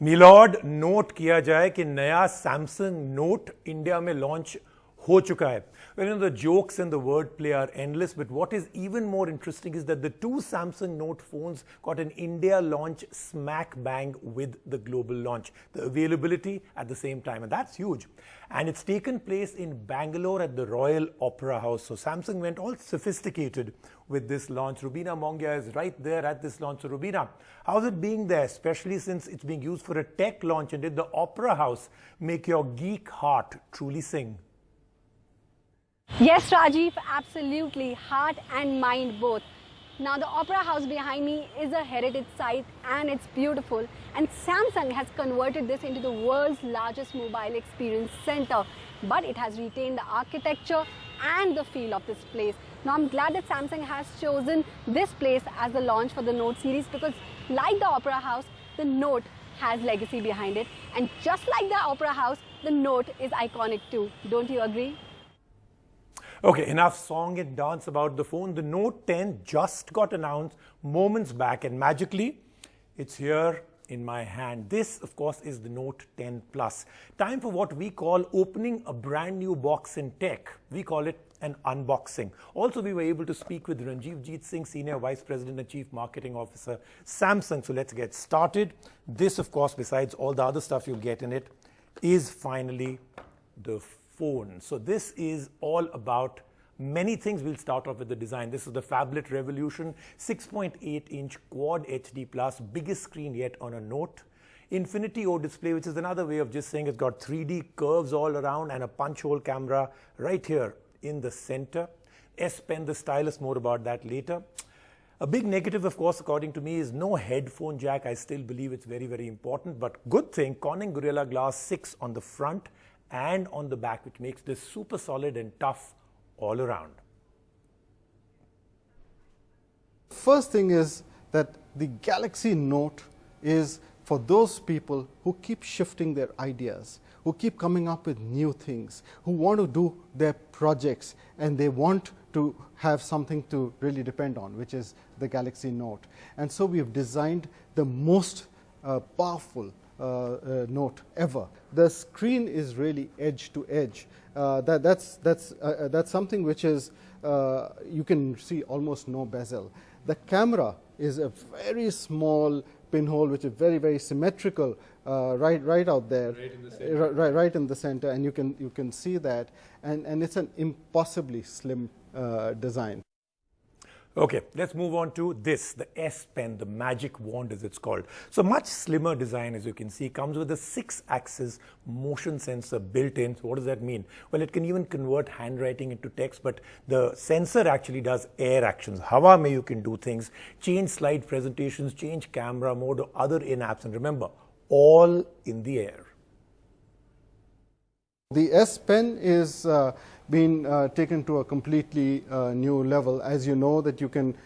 Milord note किया जाए कि नया सैमसंग नोट इंडिया में लॉन्च हो चुका है. Well, the jokes and the wordplay are endless, but what is even more interesting is that the two Samsung Note phones got an India launch smack bang with the global launch. The availability at the same time, and that's huge. And it's taken place in Bengaluru at the Royal Opera House. So Samsung went all sophisticated with this launch. Rubina Mongia is right there at this launch. So Rubina, how's it being there, especially since it's being used for a tech launch? And did the Opera House make your geek heart truly sing? Yes, Rajiv, absolutely. Heart and mind both. Now, the Opera House behind me is a heritage site and it's beautiful. And Samsung has converted this into the world's largest mobile experience center. But it has retained the architecture and the feel of this place. Now, I'm glad that Samsung has chosen this place as the launch for the Note series because like the Opera House, the Note has legacy behind it. And just like the Opera House, the Note is iconic too. Don't you agree? Okay, enough song and dance about the phone. The Note 10 just got announced moments back and magically it's here in my hand. This, of course, is the Note 10 Plus. Time for what we call opening a brand new box in tech. We call it an unboxing. Also, we were able to speak with Ranjivjit Singh, Senior Vice President and Chief Marketing Officer, Samsung. So let's get started. This, of course, besides all the other stuff you get in it, is finally the phone. So this is all about many things. We'll start off with the design. This is the Phablet Revolution 6.8-inch Quad HD Plus, biggest screen yet on a Note. Infinity O display, which is another way of just saying it's got 3D curves all around and a punch hole camera right here in the center. S Pen, the stylus, more about that later. A big negative, of course, according to me, is no headphone jack. I still believe it's very, very important. But good thing, Corning Gorilla Glass 6 on the front and on the back, which makes this super solid and tough all around. First thing is that the Galaxy Note is for those people who keep shifting their ideas, who keep coming up with new things, who want to do their projects and they want to have something to really depend on, which is the Galaxy Note. And so we have designed the most powerful Note ever. The screen is really edge to edge. That's something which is you can see almost no bezel. The camera is a very small pinhole, which is very, very symmetrical, right out there, right in the center, right in the center, and you can see that, and it's an impossibly slim design. Okay, let's move on to this, the S Pen, the magic wand as it's called. So much slimmer design, as you can see, comes with a 6-axis motion sensor built in. So what does that mean? Well, it can even convert handwriting into text, but the sensor actually does air actions. Hawa mein you can do things, change slide presentations, change camera mode or other in-apps. And remember, all in the air. The S Pen is been taken to a completely new level. As you know, that you can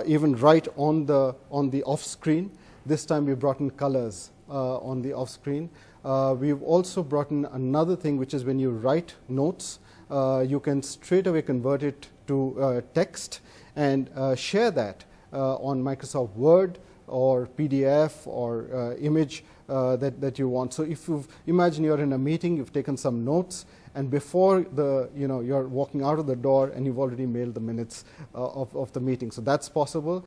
even write on the off screen. This time we brought in colors on the off screen. We've also brought in another thing, which is when you write notes, you can straight away convert it to text and share that on Microsoft Word or PDF or image that you want. So if you imagine you're in a meeting, you've taken some notes, and before you're walking out of the door and you've already mailed the minutes of the meeting. So that's possible.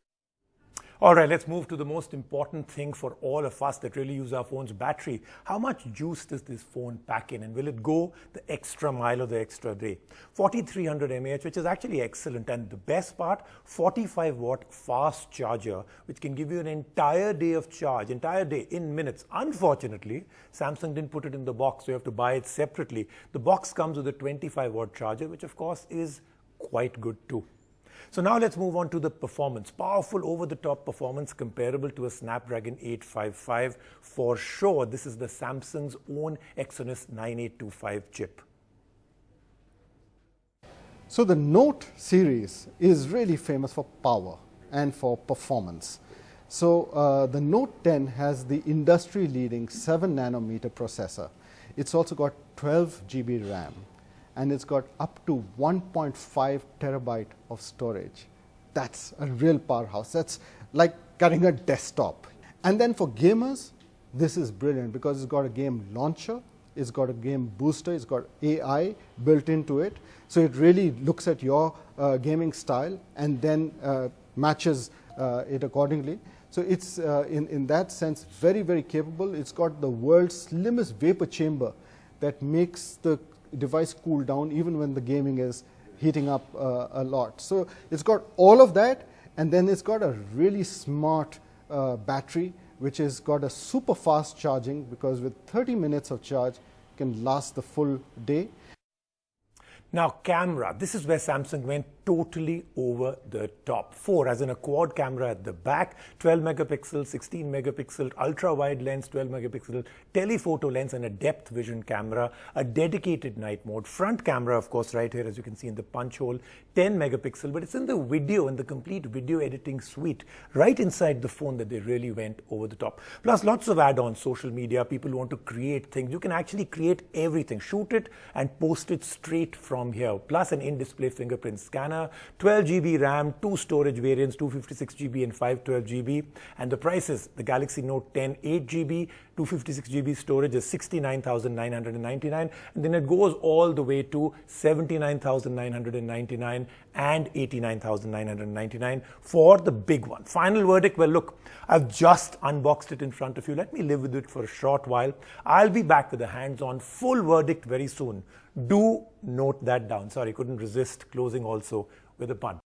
All right, let's move to the most important thing for all of us that really use our phone's battery. How much juice does this phone pack in, and will it go the extra mile or the extra day? 4300 mAh, which is actually excellent, and the best part, 45-watt fast charger, which can give you an entire day of charge, entire day in minutes. Unfortunately, Samsung didn't put it in the box, so you have to buy it separately. The box comes with a 25-watt charger, which of course is quite good too. So now let's move on to the performance. Powerful over-the-top performance comparable to a Snapdragon 855 for sure. This is the Samsung's own Exynos 9825 chip. So the Note series is really famous for power and for performance. So the Note 10 has the industry-leading 7-nanometer processor. It's also got 12 GB RAM. And it's got up to 1.5 terabyte of storage. That's a real powerhouse. That's like carrying a desktop. And then for gamers, this is brilliant because it's got a game launcher, it's got a game booster, it's got AI built into it. So it really looks at your gaming style and then matches it accordingly. So it's in that sense very, very capable. It's got the world's slimmest vapor chamber that makes the device cool down even when the gaming is heating up a lot. So it's got all of that, and then it's got a really smart battery which has got a super fast charging, because with 30 minutes of charge it can last the full day. Now, camera. This is where Samsung went totally over the top. 4 as in a quad camera at the back, 12 megapixel, 16 megapixel, ultra wide lens, 12 megapixel, telephoto lens, and a depth vision camera, a dedicated night mode. Front camera, of course, right here, as you can see in the punch hole, 10 megapixel, but it's in the video, in the complete video editing suite, right inside the phone, that they really went over the top. Plus, lots of add-ons, social media, people who want to create things. You can actually create everything, shoot it and post it straight from here. Plus an in-display fingerprint scanner, 12 GB RAM, 2 storage variants, 256 GB and 512 GB. And the prices, the Galaxy Note 10, 8 GB, 256 GB storage is 69,999, and then it goes all the way to 79,999 and 89,999 for the big one. Final verdict, well look, I've just unboxed it in front of you. Let me live with it for a short while. I'll be back with a hands-on full verdict very soon. Do note that down. Sorry, couldn't resist closing also with a pun.